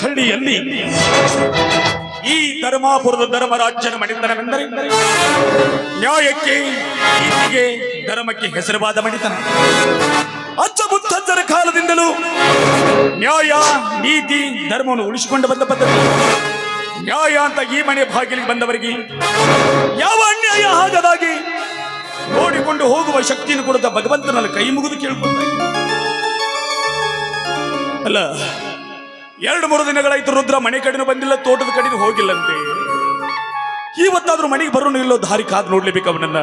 ನಲವತ್ತಹಳ್ಳಿಯಲ್ಲಿ ಈ ಧರ್ಮಾಪುರದ ಧರ್ಮರಾಜ್ಯನ ಮಣಿತನವೆಂದರೆ ನ್ಯಾಯಕ್ಕೆ, ನೀತಿಗೆ, ಧರ್ಮಕ್ಕೆ ಹೆಸರುವಾದ ಮಣಿತನ. ಅಜ್ಜ ಮುತ್ತಜ್ಜರ ಕಾಲದಿಂದಲೂ ನ್ಯಾಯ, ನೀತಿ, ಧರ್ಮವನ್ನು ಉಳಿಸಿಕೊಂಡು ಬಂದ ಪದ್ಧತಿ. ನ್ಯಾಯ ಅಂತ ಈ ಮನೆ ಬಾಗಿಲಿಗೆ ಬಂದವರಿಗೆ ಯಾವ ಅನ್ಯಾಯ ಆಗದಾಗಿ ನೋಡಿಕೊಂಡು ಹೋಗುವ ಶಕ್ತಿಯನ್ನು ಕೊಡುತ್ತ ಭಗವಂತನಲ್ಲಿ ಕೈ ಮುಗಿದು ಕೇಳ್ಕೊಂಡ. ಅಲ್ಲ, 2-3 ದಿನಗಳಾಯ್ತು ರುದ್ರ ಮನೆ ಕಡೆನೂ ಬಂದಿಲ್ಲ, ತೋಟದ ಕಡೆನೂ ಹೋಗಿಲ್ಲಂತೆ. ಇವತ್ತಾದ್ರೂ ಮನೆಗೆ ಬರೋನು ಇಲ್ಲೋ ದಾರಿ ಕಾದು ನೋಡ್ಲೇಬೇಕು ಅವನನ್ನ.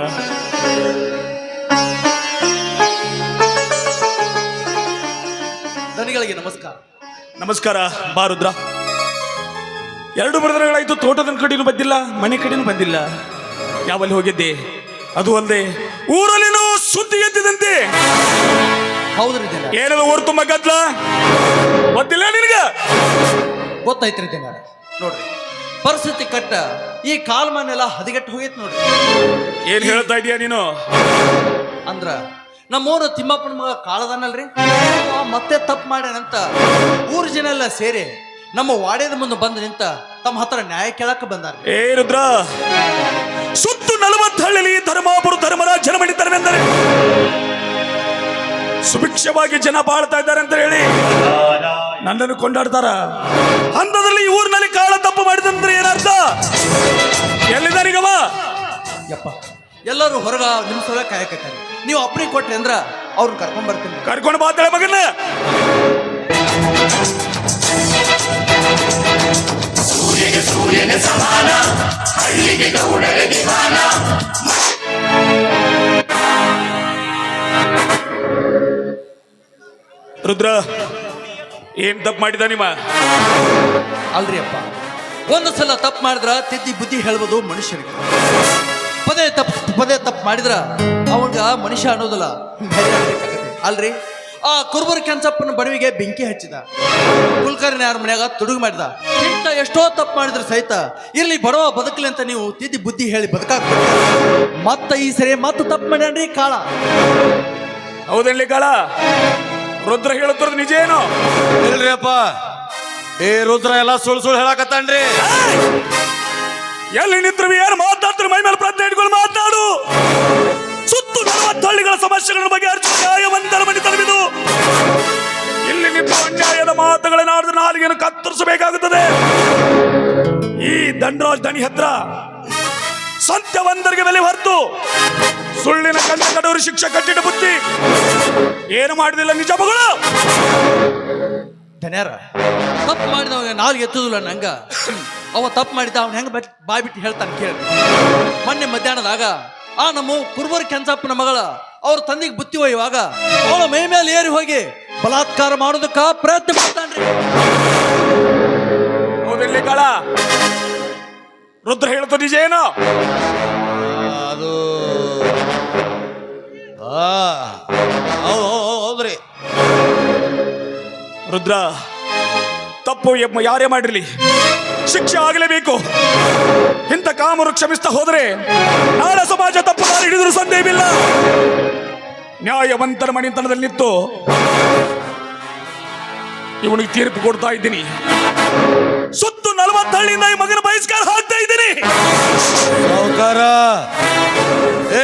ದನಿಗಳಿಗೆ ನಮಸ್ಕಾರ. ನಮಸ್ಕಾರ. ಬಾ ರುದ್ರ. 2-3 ದಿನಗಳಾಯ್ತು, ತೋಟದ ಕಡೆನೂ ಬಂದಿಲ್ಲ, ಮನೆ ಕಡೆನೂ ಬಂದಿಲ್ಲ. ಯಾವಲ್ಲಿ ಹೋಗಿದ್ದೆ? ಅದು ಅಲ್ಲದೆ ಊರಲ್ಲಿನೂ ಸುದ್ದಿ ಎದ್ದಿದಂತೆ. ಹೌದ್ರಿ, ಏನದು ಊರು ತುಂಬ ಗದ್ಲ? ಗೊತ್ತಿಲ್ಲ ನಿನಗ? ಗೊತ್ತಾಯ್ತ್ರಿ ಜನ. ನೋಡ್ರಿ, ಪರಿಸ್ಥಿತಿ ಕಟ್ಟ ಈ ಕಾಲ್ಮಾನೆಲ್ಲ ಹದಿಗೆಟ್ಟು ಹೋಗೈತ್ ನೋಡ್ರಿ. ಏನ್ ಹೇಳ್ತಾ ಇದೀಯ ನೀನು? ಅಂದ್ರ ನಮ್ಮೂರ ತಿಮ್ಮಪ್ಪನ ಮಗ ಕಾಳದಾನಲ್ರಿ, ಮತ್ತೆ ತಪ್ಪು ಮಾಡ್ಯಾನಂತ ಊರ್ ಜನ ಎಲ್ಲ ಸೇರಿ ನಮ್ಮ ವಾಡ್ಯದ ಮುಂದೆ ಬಂದು ನಿಂತ ತಮ್ಮ ಹತ್ರ ನ್ಯಾಯ ಕೇಳಕ್ಕೆ ಬಂದಾರ. ಏ ರುದ್ರ, ಸುತ್ತು 40 ಹಳ್ಳಿಲಿ ಧರ್ಮಾಪುರ ಧರ್ಮರಾಜ್ಯನ ಮಣಿತನವೆಂದರೆ ಸುಭಿಕ್ಷವಾಗಿ ಜನ ಬಾಳ್ತಾ ಇದ್ದಾರೆ ಅಂತ ಹೇಳಿ ನನ್ನನ್ನು ಕೊಂಡಾಡ್ತಾರ. ಹಂತದಲ್ಲಿ ಈ ಊರಿನಲ್ಲಿ ಕಾಳ ತಪ್ಪು ಮಾಡಿದಂದ್ರೆ ಏನರ್ಥ? ಎಲ್ಲಿದ್ದಾರೀಗವ? ಯಪ್ಪ, ಎಲ್ಲರೂ ಹೊರಗ ನಿಮ್ ಸಲ ಕಾಯಕತ್ತಾರೆ. ನೀವು ಅಪ್ಪನಿಗೆ ಕೊಟ್ರಿ ಅಂದ್ರ ಅವ್ರನ್ನ ಕರ್ಕೊಂಡ್ ಬರ್ತೀನಿ. ಕರ್ಕೊಂಡು ಬಾತಾಳೆ ಮಗನ. ಸೂರ್ಯಗೆ ಸಮಾನ, ಹಳ್ಳಿಗೆ ಗೌಡರ ದಿವಾನ. ರುದ್ರ, ಏನ್ ತಪ್ಪು ಮಾಡಿದ ನಿಮ್ಮ? ಅಲ್ರಿ ಅಪ್ಪ, ಒಂದು ಸಲ ತಪ್ಪು ಮಾಡಿದ್ರ ತಿದ್ದಿ ಬುದ್ಧಿ ಹೇಳ್ಬೋದು ಮನುಷ್ಯರಿಗೆ. ಪದೇ ತಪ್ಪು ಮಾಡಿದ್ರ ಅವನ್ಗ ಮನುಷ್ಯ ಅನ್ನೋದಿಲ್ಲ, ಅಲ್ರಿ. ಆ ಕುರುಬರ ಕೆಂಚಪ್ಪನ ಬಡವಿಗೆ ಬೆಂಕಿ ಹಚ್ಚಿದ, ಕುಲ್ಕರ್ಣಿ ಯಾರ ಮನ್ಯಾಗ ತುಡುಗು ಮಾಡಿದ. ಇಂಥ ಎಷ್ಟೋ ತಪ್ಪು ಮಾಡಿದ್ರೆ ಸಹಿತ ಇರ್ಲಿ ಬಡವ ಬದುಕಲಿ ಅಂತ ನೀವು ತಿದ್ದಿ ಬುದ್ಧಿ ಹೇಳಿ ಬದುಕಾಗ್ತದೆ. ಮತ್ತ ಈ ಸರಿ ಮತ್ತೆ ತಪ್ಪು ಮಾಡ್ಯಾನ್ರಿ ಕಾಳ. ಹೌದೇಳಿ ಕಾಳ? ರುದ್ರ ಹೇಳುತ್ತಿರೋದು ನಿಜ ಏನು? ಇಲ್ರಿ ಅಪ್ಪ, ಏ ರುದ್ರ ಎಲ್ಲ ಸುಳ್ಳು ಹೇಳಕತ್ತಾನ್ರಿ. ಎಲ್ಲಿ ನಿಂತ್ರು ಯಾರು ಮಾತಾಡ್ತಾರೆ? ಮೈ ಮೇಲೆ ಪ್ರಜ್ಞೆ ಇಟ್ಕೊಂಡು ಮಾತಾಡು. ಸುತ್ತು 40 ಹಳ್ಳಿಗಳ ಸಮಸ್ಯೆಗಳ ಬಗ್ಗೆ ನ್ಯಾಯವಂತರ ಮಣಿತನವಿದು. ಇಲ್ಲಿ ನಿಂತು ಅನ್ಯಾಯದ ಮಾತುಗಳನ್ನಾಡಿದ್ರೆ ನಾಲಿಗೆಯನ್ನು ಕತ್ತರಿಸಬೇಕಾಗುತ್ತದೆ. ಈ ದಂಡರಾಜ್ ದಣಿ ಹತ್ರ ಸತ್ಯವಂತರಿಗೆ ಬೆಲೆ ಹೊರತು ಸುಳ್ಳಿನ ಕಂಡ ಕಡೂರು ಶಿಕ್ಷೆ ಕಟ್ಟಿದ ಬುದ್ಧಿ ಏನು ಮಾಡಿದಿಲ್ಲ. ನಿಜ ಮಗಳು ಧನ್ಯಾರ ತಪ್ಪು ಮಾಡಿದವ ನಾಲ್ಗೆ ಎತ್ತುದಿಲ್ಲ ನಂಗ. ಅವ ತಪ್ಪು ಮಾಡಿದ ಅವ್ನ ಹೆಂಗ ಬಾಯ್ ಬಿಟ್ಟು ಹೇಳ್ತಾನೆ ಕೇಳಿ. ಮೊನ್ನೆ ಮಧ್ಯಾಹ್ನದಾಗ ಆ ನಮ್ಮ ಕುರುಬರ ಕೆಂಚಪ್ಪನ ಮಗಳ ಅವ್ರ ತಂದೆಗೆ ಬುತ್ತಿ ಒಯ್ಯುವಾಗ ಅವಳ ಮೈ ಮೇಲೆ ಏರಿ ಹೋಗಿ ಬಲಾತ್ಕಾರ ಮಾಡೋದಕ್ಕ ಪ್ರಯತ್ನ ಮಾಡ್ತಾನ್ರಿ. ಹೌದಿಲ್ಲ ಕಾಳ? ರುದ್ರ ಹೇಳ್ತ ನಿಜ ಏನು? ಅದು ಹೌದ್ರಿ. ರುದ್ರ, ತಪ್ಪು ಯಾರೇ ಮಾಡಿರ್ಲಿ ಶಿಕ್ಷೆ ಆಗಲೇಬೇಕು. ಇಂಥ ಕಾಮರು ಕ್ಷಮಿಸ್ತಾ ಹೋದರೆ ನಾಳೆ ಸಮಾಜ ತಪ್ಪು ದಾರಿ ಹಿಡಿದ್ರು ಸಂದೇಹವಿಲ್ಲ. ನ್ಯಾಯವಂತರ ಮಣಿತನದಲ್ಲಿ ನಿಂತು ಇವನಿಗೆ ತೀರ್ಪು ಕೊಡ್ತಾ ಇದ್ದೀನಿ. ಸುತ್ತು 40 ಹಳ್ಳಿಯಿಂದ ಈ ಮಗನ ಬಹಿಷ್ಕಾರ ಹಾಕ್ತಾ ಇದ್ದೀನಿ. ಸಾವುಕಾರ,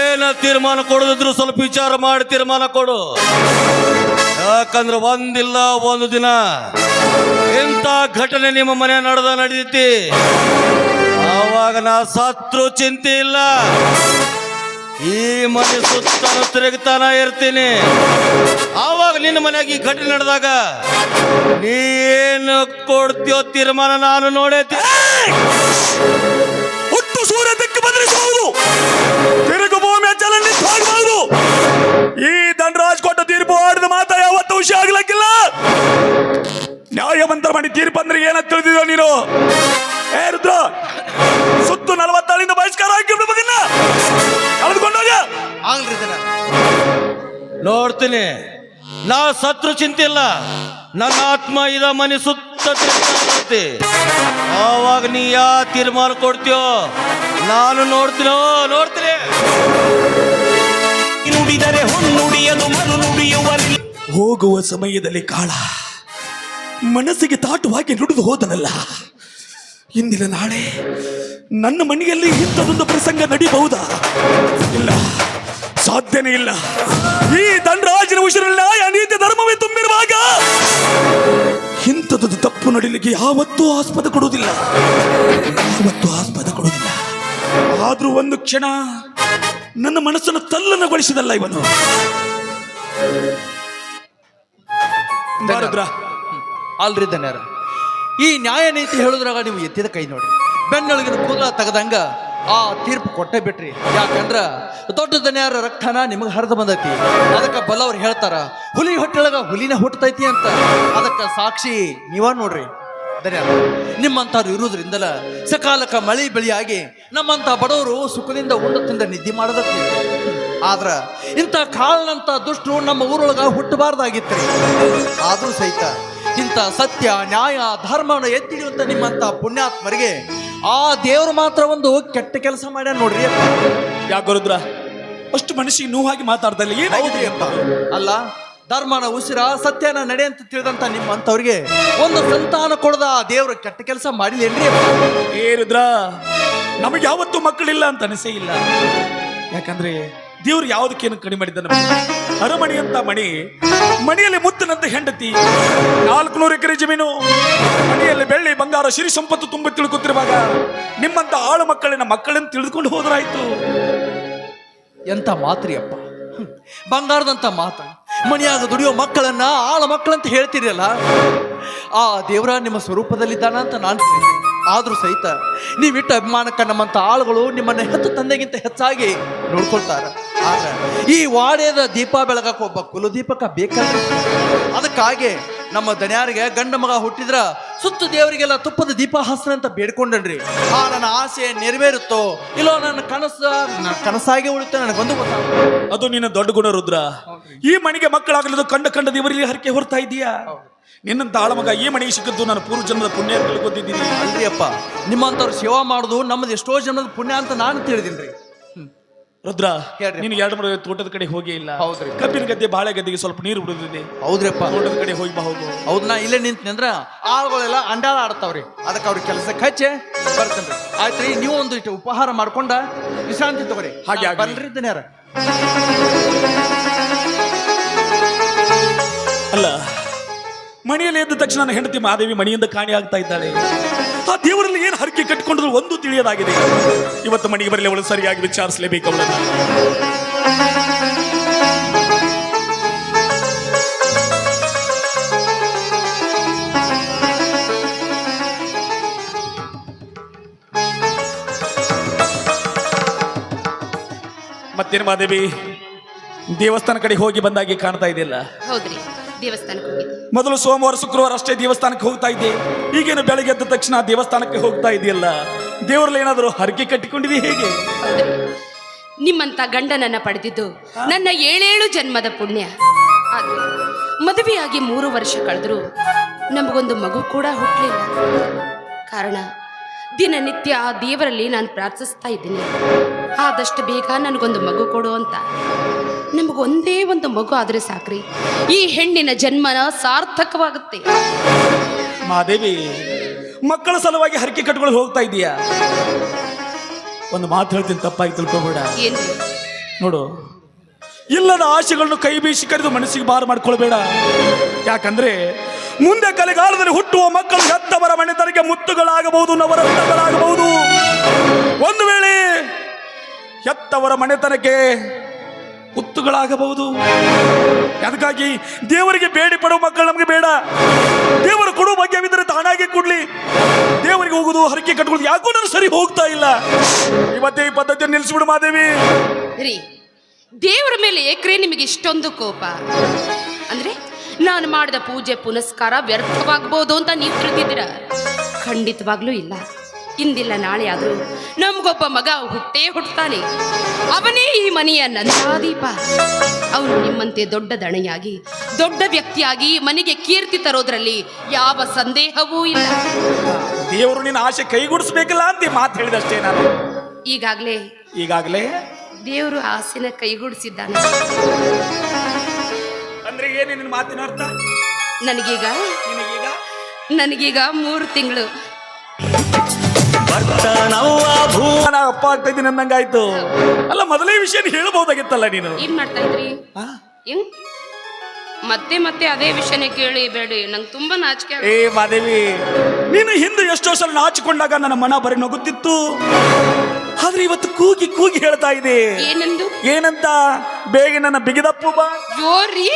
ಏನ ತೀರ್ಮಾನ ಕೊಡದಿದ್ರು ಸ್ವಲ್ಪ ವಿಚಾರ ಮಾಡಿ ತೀರ್ಮಾನ ಕೊಡು. ಯಾಕಂದ್ರೆ ಒಂದಿಲ್ಲ ಒಂದು ದಿನ ಇಂಥ ಘಟನೆ ನಿಮ್ಮ ಮನೆ ನಡೀತಿ. ಆವಾಗ ನಾ ಸತ್ರು ಚಿಂತೆ ಇಲ್ಲ, ಈ ಮನೆ ಸುತ್ತಲೂ ತಿರುಗ್ತಾನ ಇರ್ತೀನಿ. ಆವಾಗ ನಿನ್ನ ಮನೆಯಾಗ ಈ ಘಟನೆ ನಡೆದಾಗ ನೀನು ಕೊಡ್ತೀಯೋ ತೀರ್ಮಾನ ನಾನು ನೋಡೇತಿ. ಹುಟ್ಟು ಸೂರ್ಯ ದಿಕ್ಕು ಬದಲಿಸಬಹುದು, ತಿರುಗು ಭೂಮಿಯ ಚಲನ ನಿಂತಾಗಬಹುದು. ಈ ದಂಡರಾಜ್ ಕೊಟ್ಟ ತೀರ್ಪು ಆಡಿದ ಮಾತ ಯಾವತ್ತೂ ವಿಷಯ ಆಗ್ಲಕ್ಕಿಲ್ಲ. ನ್ಯಾಯವಂತರ ಮಾಡಿ ತೀರ್ಪು ಅಂದ್ರೆ ಏನಂತ ತಿಳಿದಿದೋ ನೀನು? ಏ ರುದ್ರ, ಸುತ್ತು 40 ಹಳ್ಳಿಯಿಂದ ಬಹಿಷ್ಕಾರ ಹಾಕಿ ಮಗನ್ನ ಕಳೆದುಕೊಂಡೋಗ. ಆಗ್ಲಿ ನೋಡ್ತೀನಿ, ನಾ ಸತ್ರು ಚಿಂತೆ ಇಲ್ಲ. ನನ್ನ ಆತ್ಮ ಇದ ಮನೆ ಸುತ್ತ ತಿರುಗ್ತಾ. ಆವಾಗ ನೀ ಯಾ ತೀರ್ಮಾನ ಕೊಡ್ತೀಯೋ ನಾನು ನೋಡ್ತೀನಿ. ನುಡಿದರೆ ಹೊನ್ನುಡಿಯಲು ಮರು ನುಡಿಯುವಲ್ಲಿ ಹೋಗುವ ಸಮಯದಲ್ಲಿ ಕಾಳ ಮನಸ್ಸಿಗೆ ತಾಟುವಾಗಿ ನುಡಿದು ಹೋದನಲ್ಲ, ಇಂದಿನ ನಾಳೆ ನನ್ನ ಮನೆಯಲ್ಲಿ ಇಂಥದೊಂದು ಪ್ರಸಂಗ ನಡೀಬಹುದಾ? ಇಲ್ಲ, ಸಾಧ್ಯನೇ ಇಲ್ಲ. ಈ ಧನರಾಜನ ಉಸಿರಲ್ಲಿ ನ್ಯಾಯ ನೀತಿ ಧರ್ಮವೇ ತುಂಬಿರುವಾಗ ಇಂಥದ್ದು ತಪ್ಪು ನಡೀಲಿಕ್ಕೆ ಯಾವತ್ತೂ ಆಸ್ಪದ ಕೊಡುವುದಿಲ್ಲ, ಯಾವತ್ತೂ ಆಸ್ಪದ ಕೊಡುವುದಿಲ್ಲ. ಆದ್ರೂ ಒಂದು ಕ್ಷಣ ನನ್ನ ಮನಸ್ಸನ್ನು ತಲ್ಲಣಗೊಳಿಸಿದಲ್ಲ ಇವನು. ಭಾರದ್ರ, ಅಲ್ರಿ ಧನ್ಯರ, ಈ ನ್ಯಾಯ ನೀತಿ ಹೇಳುದ್ರಾಗ ನೀವು ಎತ್ತಿದ ಕೈ ನೋಡಿ, ಬೆನ್ನೊಳಗಿನ ಕೂದಲ ತೆಗದಂಗ ಆ ತೀರ್ಪು ಕೊಟ್ಟೆ ಬಿಟ್ರಿ. ಯಾಕಂದ್ರ ದೊಡ್ಡ ಧನ್ಯರ ರಕ್ತನ ನಿಮಗೆ ಹರಿದು ಬಂದೈತಿ. ಅದಕ್ಕೆ ಬಲ್ಲವ್ರು ಹೇಳ್ತಾರ, ಹುಲಿ ಹೊಟ್ಟೆಳಗ ಹುಲಿನ ಹುಟ್ಟತೈತಿ ಅಂತ. ಅದಕ್ಕೆ ಸಾಕ್ಷಿ ನೀವ ನೋಡ್ರಿ ಧನ್ಯರ. ನಿಮ್ಮಂಥವ್ರು ಇರುವುದ್ರಿಂದಲ ಸಕಾಲಕ್ಕ ಮಳಿ ಬೆಳೆಯಾಗಿ ನಮ್ಮಂತ ಬಡವರು ಸುಖದಿಂದ ಉಂಡು ತಿಂದ ನಿದ್ದೆ ಮಾಡದತ್ತಿ. ಆದ್ರ ಇಂಥ ಕಾಳನಂತ ದುಷ್ಟರು ನಮ್ಮ ಊರೊಳಗ ಹುಟ್ಟಬಾರ್ದಾಗಿತ್ರಿ. ಆದ್ರೂ ಸಹಿತ ಇಂಥ ಸತ್ಯ ನ್ಯಾಯ ಧರ್ಮವನ್ನು ಎತ್ತಿಡಿಯುವಂತ ನಿಮ್ಮಂತ ಪುಣ್ಯಾತ್ಮರಿಗೆ ಆ ದೇವರು ಮಾತ್ರ ಒಂದು ಕೆಟ್ಟ ಕೆಲಸ ಮಾಡ್ಯಾನ ನೋಡ್ರಿ. ಯಾಕೆ ರುದ್ರ ಅಷ್ಟು ಮನಸ್ಸಿಗೆ ನೋವಾಗಿ ಮಾತಾಡ್ದಲ್ಲ, ಏನಾಗಿದೆ ಅಪ್ಪ? ಅಲ್ಲ, ಧರ್ಮನ ಉಸಿರ ಸತ್ಯನ ನಡೆ ಅಂತ ತಿಳಿದಂತ ನಿಮ್ಮಂತವ್ರಿಗೆ ಒಂದು ಸಂತಾನ ಕೊಡದ ಆ ದೇವ್ರ ಕೆಟ್ಟ ಕೆಲಸ ಮಾಡಿಲ್ಲೇನ್ರಿ? ಏ ರುದ್ರ, ನಮಗೆ ಯಾವತ್ತೂ ಮಕ್ಕಳಿಲ್ಲ ಅಂತ ಅನಿಸೇ ಇಲ್ಲ. ಯಾಕಂದ್ರೆ ದೇವ್ರು ಯಾವುದಕ್ಕೇನು ಕಡಿಮೆ ಮಾಡಿದ್ದಾನೆ. ಅರಮಣಿ ಅಂತ ಮಣಿ, ಮಣಿಯಲ್ಲಿ ಮುತ್ತಿನಂತ ಹೆಂಡತಿ, 400 ಎಕರೆ ಜಮೀನು, ಮಣಿಯಲ್ಲಿ ಬೆಳ್ಳಿ ಬಂಗಾರ ಸಿರಿ ಸಂಪತ್ತು ತುಂಬಿ ತಿಳ್ಕೊತಿರುವಾಗ ನಿಮ್ಮಂತ ಆಳು ಮಕ್ಕಳಿನ ಮಕ್ಕಳನ್ನು ತಿಳಿದುಕೊಂಡು ಹೋದ್ರಾಯ್ತು. ಎಂತ ಮಾತ್ರಿ ಅಪ್ಪ, ಬಂಗಾರದಂತ ಮಾತ. ಮಣಿಯಾಗ ದುಡಿಯೋ ಮಕ್ಕಳನ್ನ ಆಳ ಮಕ್ಕಳಂತ ಹೇಳ್ತೀರಲ್ಲ, ಆ ದೇವರ ನಿಮ್ಮ ಸ್ವರೂಪದಲ್ಲಿದ್ದಾನ ಅಂತ ನಾನು ತಿಳಿತೀನಿ. ಆದ್ರೂ ಸಹಿತ ನೀವಿಟ್ಟ ಅಭಿಮಾನಕ್ಕ ನಮ್ಮಂತ ಆಳುಗಳು ನಿಮ್ಮನ್ನ ಹೆತ್ತು ತಂದೆಗಿಂತ ಹೆಚ್ಚಾಗಿ ನೋಡ್ಕೊಳ್ತಾರ. ಆದ್ರೆ ಈ ವಾಡ್ಯದ ದೀಪ ಬೆಳಗಕ್ಕೆ ಒಬ್ಬ ಕುಲದೀಪಕ ಬೇಕಲ್ರಿ. ಅದಕ್ಕಾಗಿ ನಮ್ಮ ದನ್ಯಾರಿಗೆ ಗಂಡ ಮಗ ಹುಟ್ಟಿದ್ರ ಸುತ್ತು ದೇವರಿಗೆಲ್ಲ ತುಪ್ಪದ ದೀಪ ಹಸ್ರ ಅಂತ ಬೇಡ್ಕೊಂಡ್ರಿ. ಆ ನನ್ನ ಆಸೆ ನೆರವೇರುತ್ತೋ ಇಲ್ಲೋ ನನ್ನ ಕನಸಾಗಿ ಉಳಿತೋ ನನಗೊಂದು ಗೊತ್ತಾಗ. ಅದು ನಿನ್ನ ದೊಡ್ಡ ಗುಣ ರುದ್ರ. ಈ ಮನೆಗೆ ಮಕ್ಕಳಾಗಲಿದ್ದು ಕಂಡ ದೇವರಿಗೆ ಹರಕೆ ಹೊರ್ತಾ ಇದೀಯಾ? ನಿನ್ನಂತ ಆಳಮಗ ಈ ಮನೆಗೆ ಸಿಕ್ಕಿದ್ದು ನಾನು ಪೂರ್ವ ಜನ್ಮದ ಪುಣ್ಯ ಅಂತ ತಿಳ್ಕೊತಿದ್ದೀನಿ. ಅಲ್ರಿ ಅಪ್ಪ, ನಿಮ್ಮಂತವ್ರು ಸೇವಾ ಮಾಡೋದು ನಮ್ಮದು ಎಷ್ಟೋ ಜನ್ಮದ ಪುಣ್ಯ ಅಂತ ನಾನು ತಿಳಿದೀನಿ. ರುದ್ರ, ಹೇಳ್ರಿ. ನೀನು 2 ತೋಟದ ಕಡೆ ಹೋಗೇ ಇಲ್ಲ. ಹೌದ್ರಿ. ಕಬ್ಬಿನ ಗದ್ದೆ ಬಾಳೆ ಗದ್ದೆಗೆ ಸ್ವಲ್ಪ ನೀರು ಬಿಡುದಿದೆ. ಹೌದ್ರಪ್ಪ, ತೋಟದ ಕಡೆ ಹೋಗಿ ಬಾ ಹೋಗು. ಹೌದಾ? ಇಲ್ಲೇ ನಿಂತಂದ್ರ ಆಳುಗಳೆಲ್ಲ ಅಂಡಾಳ ಆಡ್ತಾವ್ರಿ. ಅದಕ್ಕೆ ಅವ್ರಿಗೆ ಕೆಲಸಕ್ಕೆ ಹಚ್ಚೆ ಬರ್ತೇನ್ರಿ. ಆಯ್ತ್ರಿ, ನೀವು ಒಂದು ಇಷ್ಟು ಉಪಹಾರ ಮಾಡ್ಕೊಂಡ ವಿಶ್ರಾಂತಿ ತಗೋರಿ. ಹಾಗೆ ಆಗ್ಲಿ. ಬನ್ರಿ ದನ್ಯಾರ. ಅಲ್ಲ, ಮನೆಯಲ್ಲಿ ಎದ್ದ ತಕ್ಷಣ ನನ್ನ ಹೆಂಡತಿ ಮಾದೇವಿ ಮನೆಯಿಂದ ಕಾಣಿ ಆಗ್ತಾ ಇದ್ದಾಳೆ. ಆ ದೇವರಲ್ಲಿ ಏನು ಹರಕೆ ಕಟ್ಟಿಕೊಂಡ್ರು ಒಂದು ತಿಳಿಯದಾಗಿದೆ. ಇವತ್ತು ಮನೆಗೆ ಬರಲಿ, ಅವಳು ಸರಿಯಾಗಿ ವಿಚಾರಿಸಲೇಬೇಕು ಅವಳನ್ನ. ಮತ್ತೇನು ಮಾದೇವಿ, ದೇವಸ್ಥಾನ ಕಡೆ ಹೋಗಿ ಬಂದಾಗೆ ಕಾಣ್ತಾ ಇದೆಯಲ್ಲ? ಹೌದ್ರಿ, ದೇವಸ್ಥಾನಕ್ಕೆ ಹೋಗಿದ್ದೆ. ಮೊದಲು ಸೋಮವಾರ ಶುಕ್ರವಾರ ಅಷ್ಟೇ ದೇವಸ್ಥಾನಕ್ಕೆ ಹೋಗ್ತಾ ಇದ್ದೆ. ಈಗೇನು ಬೆಳಗ್ಗೆ ಎದ್ದ ತಕ್ಷಣ ದೇವಸ್ಥಾನಕ್ಕೆ ಹೋಗ್ತಾ ಇದೆಯಲ್ಲ? ದೇವರಲ್ಲಿ ಏನಾದರೂ ಹರಕೆ ಕಟ್ಟಿಕೊಂಡಿದೆ ಹೇಗೆ? ಹೌದ್ರಿ, ನಿಮ್ಮಂತ ಗಂಡನನ್ನ ಪಡೆದಿದ್ದು ನನ್ನ 7 ಜನ್ಮದ ಪುಣ್ಯ. ಆದ್ರೆ ಮದುವೆಯಾಗಿ 3 ವರ್ಷ ಕಳೆದ್ರು ನಮಗೊಂದು ಮಗು ಕೂಡ ಹುಟ್ಟಲಿಲ್ಲ. ಕಾರಣ ದಿನನಿತ್ಯ ಆ ದೇವರಲ್ಲಿ ನಾನು ಪ್ರಾರ್ಥಿಸ್ತಾ ಇದ್ದೀನಿ, ಆದಷ್ಟು ಬೇಗ ನನಗೊಂದು ಮಗು ಕೊಡು ಅಂತ. ನಮಗೊಂದೇ ಒಂದು ಮಗು ಆದ್ರೆ ಸಾಕ್ರಿ, ಈ ಹೆಣ್ಣಿನ ಜನ್ಮನ ಸಾರ್ಥಕವಾಗುತ್ತೆ. ಮಾದೇವಿ, ಮಕ್ಕಳ ಸಲುವಾಗಿ ಹರಕೆ ಕಟ್ಕೊಂಡು ಹೋಗ್ತಾ ಇದೀಯಾ? ಒಂದು ಮಾತು ಹೇಳ್ತೀನಿ, ತಪ್ಪಾಗಿ ತಿಳ್ಕೊಬೇಡ. ಏನ್ರಿ? ನೋಡು, ಇಲ್ಲದ ಆಶೆಗಳನ್ನು ಕೈ ಬೀಸಿ ಕರೆದು ಮನಸ್ಸಿಗೆ ಭಾರ ಮಾಡ್ಕೊಳ್ಬೇಡ. ಯಾಕಂದ್ರೆ ಮುಂದೆ ಕಲೆಗಾಲದಲ್ಲಿ ಹುಟ್ಟುವ ಮಕ್ಕಳು ಹೆತ್ತವರ ಮನೆತನಕ್ಕೆ ಮುತ್ತುಗಳಾಗಬಹುದು, ನವರತ್ನಗಳಾಗಬಹುದು. ಒಂದು ವೇಳೆ ಹೆತ್ತವರ ಮನೆತನಕ್ಕೆ ಮುತ್ತುಗಳಾಗಬಹುದು. ಅದಕ್ಕಾಗಿ ದೇವರಿಗೆ ಬೇಡಿ ಪಡುವ ಮಕ್ಕಳು ನಮಗೆ ಬೇಡ. ದೇವರು ಕೊಡುವ ಭಾಗ್ಯವಿದ್ದರೆ ತಾನಾಗೆ ಕೊಡ್ಲಿ. ದೇವರಿಗೆ ಹೋಗುದು, ಹರಕೆ ಕಟ್ಕೊಳ್ಳೋದು ಯಾಕೋ ನಾನು ಸರಿ ಹೋಗ್ತಾ ಇಲ್ಲ. ಇವತ್ತೇ ಈ ಪದ್ಧತಿಯನ್ನು ನಿಲ್ಲಿಸ್ಬಿಡು ಮಾದೇವಿ. ರೀ, ದೇವರ ಮೇಲೆ ಏಕ್ರೆ ನಿಮಗೆ ಇಷ್ಟೊಂದು ಕೋಪ? ಅಂದ್ರೆ ನಾನು ಮಾಡಿದ ಪೂಜೆ ಪುನಸ್ಕಾರ ವ್ಯರ್ಥವಾಗಬಹುದು ಅಂತ ನೀವು ತಿಳಿದಿದ್ದೀರಾ? ಖಂಡಿತವಾಗ್ಲೂ ಇಲ್ಲ. ಇಂದಿಲ್ಲ ನಾಳೆ ಆದರೂ ನಮಗೊಬ್ಬ ಮಗ ಹುಟ್ಟುತ್ತಾನೆ. ಅವನೇ ಈ ಮನೆಯ ನಂದಾದೀಪ. ಅವನು ನಿಮ್ಮಂತೆ ದೊಡ್ಡ ದಣೆಯಾಗಿ, ದೊಡ್ಡ ವ್ಯಕ್ತಿಯಾಗಿ ಮನೆಗೆ ಕೀರ್ತಿ ತರೋದ್ರಲ್ಲಿ ಯಾವ ಸಂದೇಹವೂ ಇಲ್ಲ. ದೇವರು ನಿನ್ನ ಆಸೆ ಕೈಗೂಡಿಸ್ಬೇಕಲ್ಲ ಅಂತ ಮಾತು ಹೇಳಿದಷ್ಟೇ ನಾನು. ಈಗಾಗಲೇ ದೇವರು ಆಸೆನ ಕೈಗೂಡಿಸಿದ್ದಾನೆ. ಅಂದ್ರೆ ಏನು ನಿನ್ನ ಮಾತಿನ ಅರ್ಥ? ನನಗೀಗ ನಿನಗೀಗ ನನಗೀಗ 3 ತಿಂಗಳು. ನಾನು ಅಪ್ಪ ಆಗ್ತಾ ಇದ್ದೀನಿ ಅನ್ನಂಗಾಯ್ತು. ಅಲ್ಲ, ಮೊದಲೇ ವಿಷಯ ಹೇಳ್ಬಹುದಾಗಿತ್ತಲ್ಲ ನೀನು. ಏನ್ ಮಾಡ್ತಾ ಇದ್ರಿ? ಹೆಂಗ್ ಮತ್ತೆ ಮತ್ತೆ ಅದೇ ವಿಷಯನೇ ಕೇಳಿ ಬೇಡಿ, ನಂಗೆ ತುಂಬಾ ನಾಚಿಕೆ ಏ ಮಾದೇವಿ, ನೀನು ಹಿಂದೆ ಎಷ್ಟೋ ಸಲ ನಾಚಿಕೊಂಡಾಗ ನನ್ನ ಮನ ಬರೀ ನಗುತ್ತಿತ್ತು. ಆದ್ರೆ ಇವತ್ತು ಕೂಗಿ ಕೂಗಿ ಹೇಳ್ತಾ ಇದೆ. ಏನಂದು? ಏನಂತ? ಬೇಗ ನನ್ನ ಬಿಗಿದಪ್ಪು ಬಾ. ಜೋರಿ